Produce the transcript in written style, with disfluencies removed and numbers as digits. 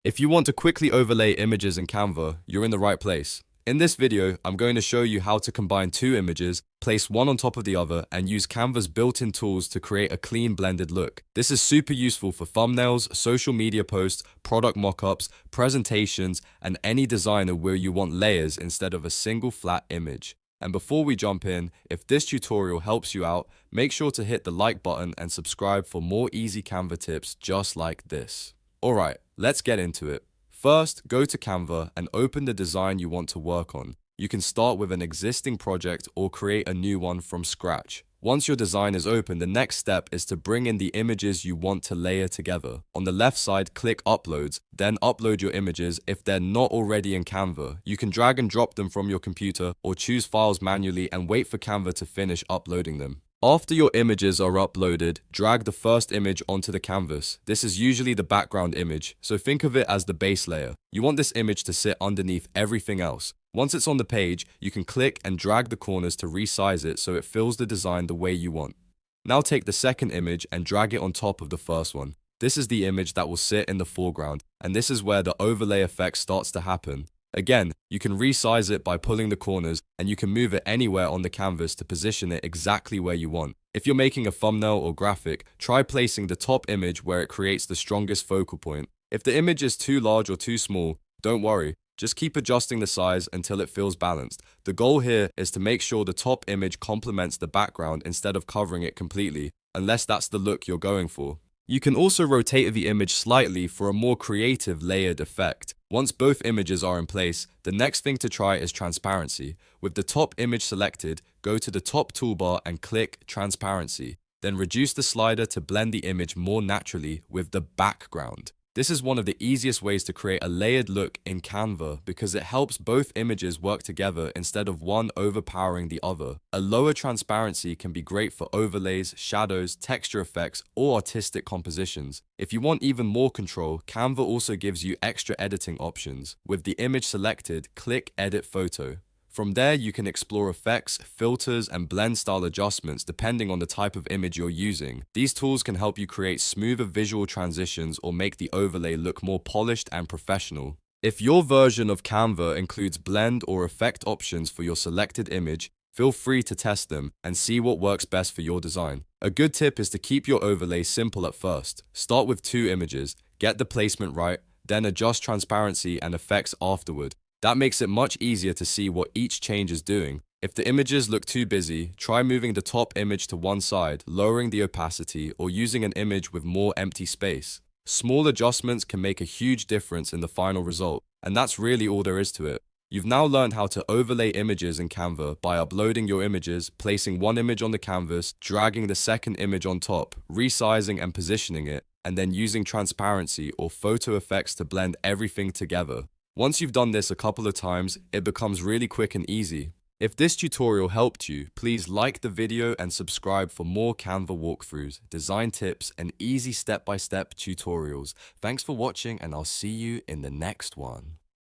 If you want to quickly overlay images in Canva, you're in the right place. In this video, I'm going to show you how to combine two images, place one on top of the other, and use Canva's built-in tools to create a clean blended look. This is super useful for thumbnails, social media posts, product mockups, presentations, and any designer where you want layers instead of a single flat image. And before we jump in, if this tutorial helps you out, make sure to hit the like button and subscribe for more easy Canva tips just like this. Alright, let's get into it. First, go to Canva and open the design you want to work on. You can start with an existing project or create a new one from scratch. Once your design is open, the next step is to bring in the images you want to layer together. On the left side, click Uploads, then upload your images if they're not already in Canva. You can drag and drop them from your computer or choose files manually and wait for Canva to finish uploading them. After your images are uploaded, drag the first image onto the canvas. This is usually the background image, so think of it as the base layer. You want this image to sit underneath everything else. Once it's on the page, you can click and drag the corners to resize it so it fills the design the way you want. Now take the second image and drag it on top of the first one. This is the image that will sit in the foreground, and this is where the overlay effect starts to happen. Again, you can resize it by pulling the corners, and you can move it anywhere on the canvas to position it exactly where you want. If you're making a thumbnail or graphic, try placing the top image where it creates the strongest focal point. If the image is too large or too small, don't worry. Just keep adjusting the size until it feels balanced. The goal here is to make sure the top image complements the background instead of covering it completely, unless that's the look you're going for. You can also rotate the image slightly for a more creative layered effect. Once both images are in place, the next thing to try is transparency. With the top image selected, go to the top toolbar and click Transparency. Then reduce the slider to blend the image more naturally with the background. This is one of the easiest ways to create a layered look in Canva because it helps both images work together instead of one overpowering the other. A lower transparency can be great for overlays, shadows, texture effects, or artistic compositions. If you want even more control, Canva also gives you extra editing options. With the image selected, click Edit Photo. From there, you can explore effects, filters, and blend style adjustments depending on the type of image you're using. These tools can help you create smoother visual transitions or make the overlay look more polished and professional. If your version of Canva includes blend or effect options for your selected image, feel free to test them and see what works best for your design. A good tip is to keep your overlay simple at first. Start with two images, get the placement right, then adjust transparency and effects afterward. That makes it much easier to see what each change is doing. If the images look too busy, try moving the top image to one side, lowering the opacity, or using an image with more empty space. Small adjustments can make a huge difference in the final result, and that's really all there is to it. You've now learned how to overlay images in Canva by uploading your images, placing one image on the canvas, dragging the second image on top, resizing and positioning it, and then using transparency or photo effects to blend everything together. Once you've done this a couple of times, it becomes really quick and easy. If this tutorial helped you, please like the video and subscribe for more Canva walkthroughs, design tips, and easy step-by-step tutorials. Thanks for watching, and I'll see you in the next one.